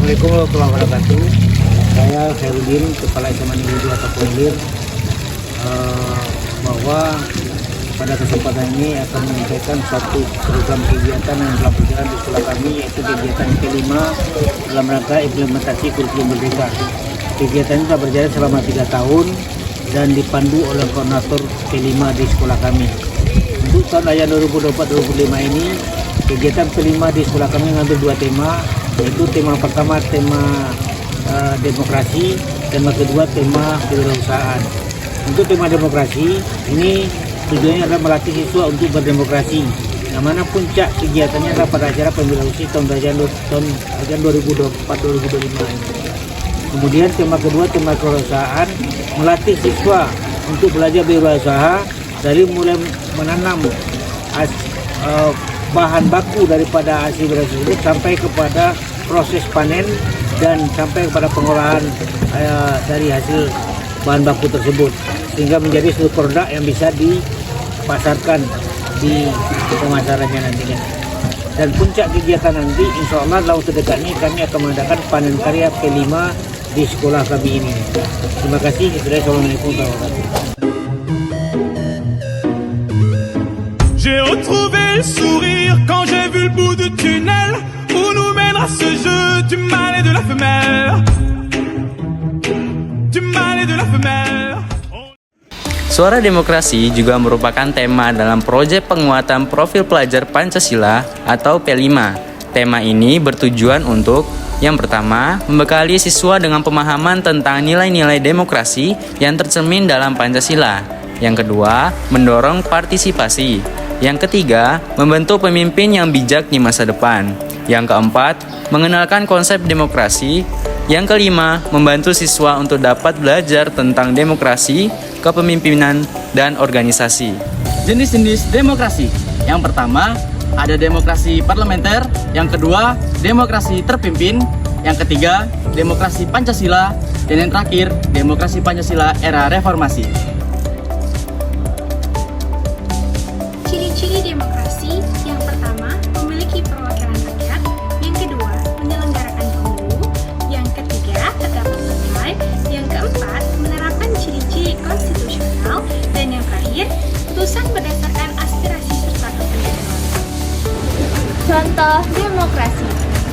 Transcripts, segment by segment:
Assalamualaikum warahmatullahi wabarakatuh. Saya Herudin, Kepala SMA Negeri 2 Tapanuli, bahwa pada kesempatan ini akan menyampaikan satu program kegiatan yang telah berjalan di sekolah kami, yaitu kegiatan kelima dalam rangka implementasi kurikulum merdeka. Kegiatan ini telah berjalan selama 3 tahun dan dipandu oleh koordinator kelima di sekolah kami. Untuk tahun ajaran 2024-2025 ini, kegiatan kelima di sekolah kami mengambil 2 tema, yaitu tema pertama tema demokrasi, tema kedua tema kewirausahaan. Untuk tema demokrasi ini tujuannya adalah melatih siswa untuk berdemokrasi, yang mana puncak kegiatannya adalah pada acara pemilihan usia tahun ajaran 2024-2025 ini. Kemudian tema kedua tema kewirausahaan, melatih siswa untuk belajar berwirausaha dari mulai menanam bahan baku daripada hasil berwirausaha tersebut sampai kepada proses panen dan sampai kepada pengolahan dari hasil bahan baku tersebut, sehingga menjadi suatu produk yang bisa dipasarkan di pemasarannya nantinya. Dan puncak kegiatan nanti insya Allah dalam waktu dekat ini kami akan mengadakan panen karya P5 di sekolah kami ini. Terima kasih. Assalamualaikum warahmatullahi wabarakatuh. J'ai retrouvé le sourire quand j'ai vu le bout du tunnel où nous mènera ce jeu du mâle et de la femelle. Du mâle et de la femelle. Suara Demokrasi juga merupakan tema dalam proyek penguatan profil pelajar Pancasila atau P5. Tema ini bertujuan untuk yang pertama, membekali siswa dengan pemahaman tentang nilai-nilai demokrasi yang tercermin dalam Pancasila. Yang kedua, mendorong partisipasi. Yang ketiga, membentuk pemimpin yang bijak di masa depan. Yang keempat, mengenalkan konsep demokrasi. Yang kelima, membantu siswa untuk dapat belajar tentang demokrasi, kepemimpinan, dan organisasi. Jenis-jenis demokrasi. Yang pertama, ada demokrasi parlementer. Yang kedua, demokrasi terpimpin. Yang ketiga, demokrasi Pancasila. Dan yang terakhir, demokrasi Pancasila era reformasi. Ciri-ciri demokrasi: yang pertama, memiliki perwakilan rakyat; yang kedua, menyelenggarakan pemilu; yang ketiga, terdapat partai; yang keempat, menerapkan ciri-ciri konstitusional; dan yang terakhir, putusan berdasarkan aspirasi serta kepentingan. Contoh demokrasi.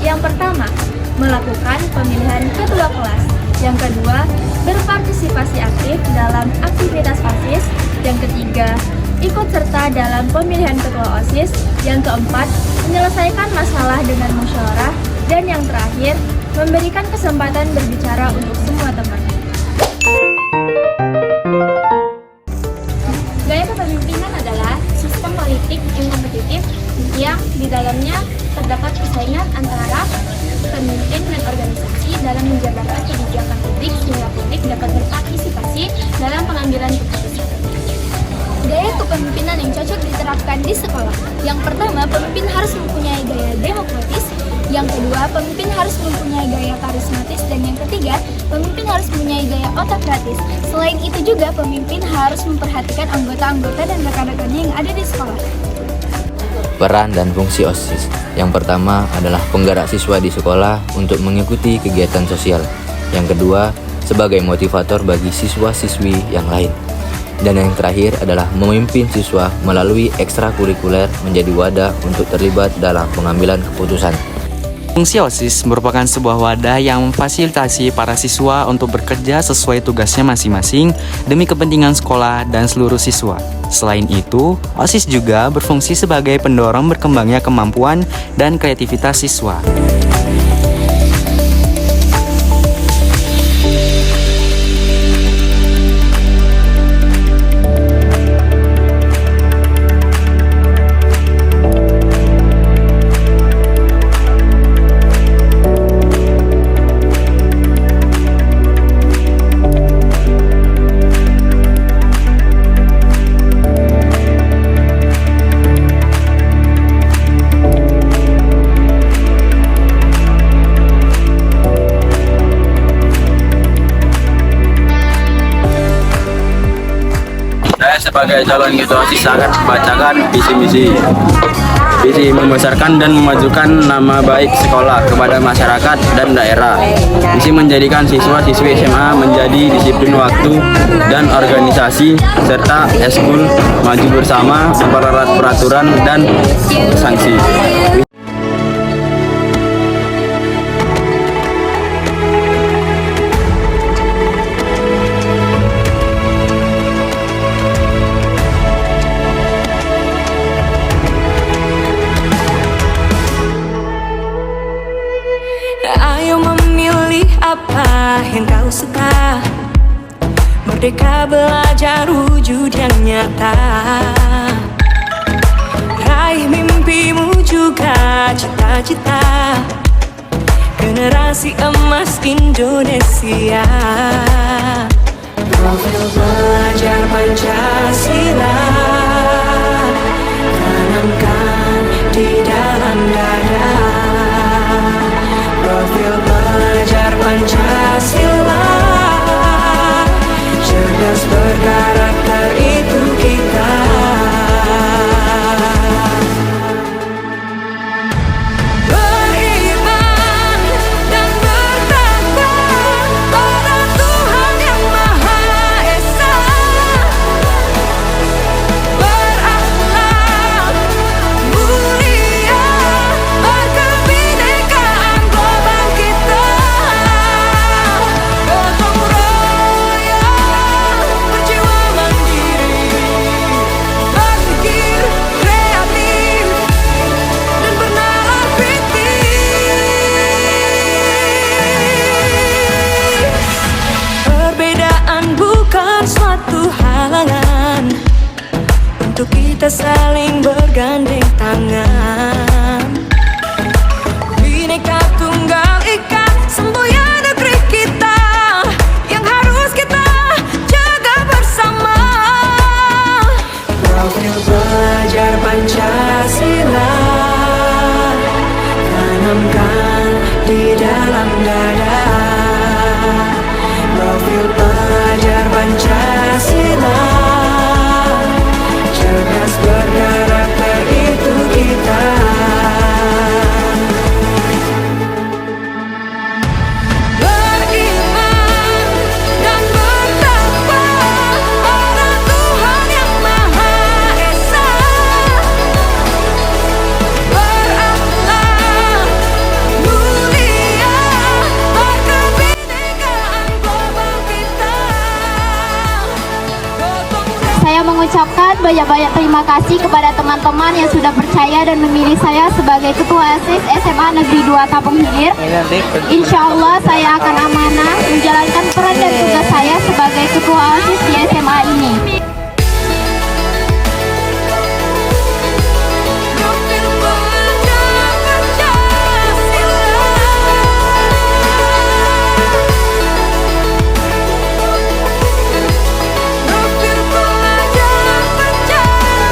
Yang pertama, melakukan pemilihan ketua kelas. Yang kedua, berpartisipasi aktif dalam aktivitas OSIS. Yang ketiga, ikut serta dalam pemilihan ketua OSIS. Yang keempat, menyelesaikan masalah dengan musyawarah. Dan yang terakhir, memberikan kesempatan berbicara untuk semua teman. Gaya kepemimpinan adalah sistem politik yang kompetitif yang di dalamnya terdapat persaingan antara pemimpin dan organisasi dalam menjalankan kebijakan publik sehingga publik dapat berpartisipasi dalam pengambilan keputusan. Gaya kepemimpinan yang cocok diterapkan di sekolah. Yang pertama, pemimpin harus mempunyai gaya demokratis. Yang kedua, pemimpin harus mempunyai gaya karismatis. Dan yang ketiga, pemimpin harus mempunyai gaya otokratis. Selain itu juga, pemimpin harus memperhatikan anggota-anggota dan rekan-rekannya yang ada di sekolah. Peran dan fungsi OSIS. Yang pertama adalah penggerak siswa di sekolah untuk mengikuti kegiatan sosial. Yang kedua, sebagai motivator bagi siswa-siswi yang lain. Dan yang terakhir adalah memimpin siswa melalui ekstrakurikuler menjadi wadah untuk terlibat dalam pengambilan keputusan. Fungsi OSIS merupakan sebuah wadah yang memfasilitasi para siswa untuk bekerja sesuai tugasnya masing-masing demi kepentingan sekolah dan seluruh siswa. Selain itu, OSIS juga berfungsi sebagai pendorong berkembangnya kemampuan dan kreativitas siswa. Sebagai calon ketua OSIS akan membacakan visi misi Visi membesarkan dan memajukan nama baik sekolah kepada masyarakat dan daerah. Misi menjadikan siswa-siswi SMA menjadi disiplin waktu dan organisasi serta eskul maju bersama, mempererat peraturan dan sanksi. Ayo memilih apa yang kau suka. Merdeka belajar wujud yang nyata. Raih mimpimu juga cita-cita. Generasi emas Indonesia. Profil belajar Pancasila tanamkan di dalam dada. Profil belajar Pancasila, cerdas berkarakter itu kita. Beriman dan bertakwa pada Tuhan Yang Maha Esa. Berakhlak mulia, berkebinekaan global kita. Gotong royong, berjiwa mandiri, berpikir kreatif dan bernalar kritis. Perbedaan bukan suatu halangan untuk kita saling bergandeng tangan. Bhinneka Tunggal Ika, semboyan negeri kita yang harus kita jaga bersama. Profil belajar Pancasila tanamkan di dalam dada. Profil belajar Pancasila, cerdas berkarakter itu kita. Beriman dan bertakwa pada Tuhan Yang Maha Esa. Berakhlak mulia, berkebinekaan global kita. Saya mengucapkan banyak-banyak terima kasih kepada teman-teman yang sudah percaya dan memilih saya sebagai Ketua OSIS SMA Negeri 2 Tapung Hilir. Insya Allah saya akan amanah menjalankan peran dan tugas saya sebagai Ketua OSIS di SMA ini. Profil belajar Pancasila. Profil belajar Pancasila.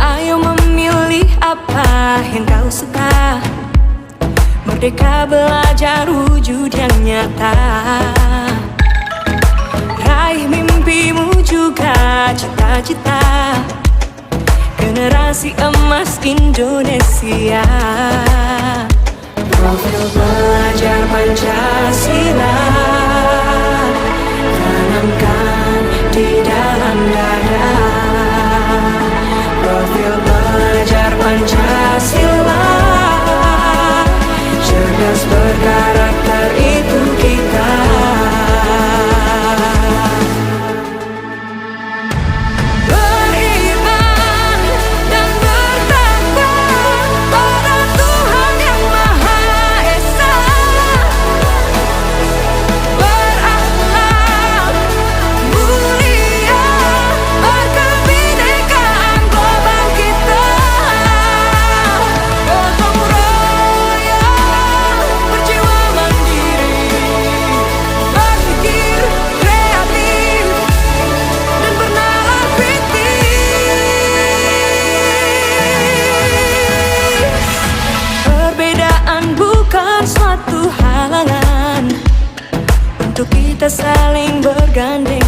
Ayo memilih apa yang kau suka. Merdeka belajar wujud yang nyata. Raih mimpimu juga cita-cita. Generasi emas Indonesia. Profil belajar Pancasila tanamkan di dalam dada. Profil belajar Pancasila, cerdas berkarakter itu kita. Beriman dan bertakwa pada Tuhan Yang Maha Esa. Berakhlak mulia, berkebinekaan global kita. Gotong kita saling bergandeng.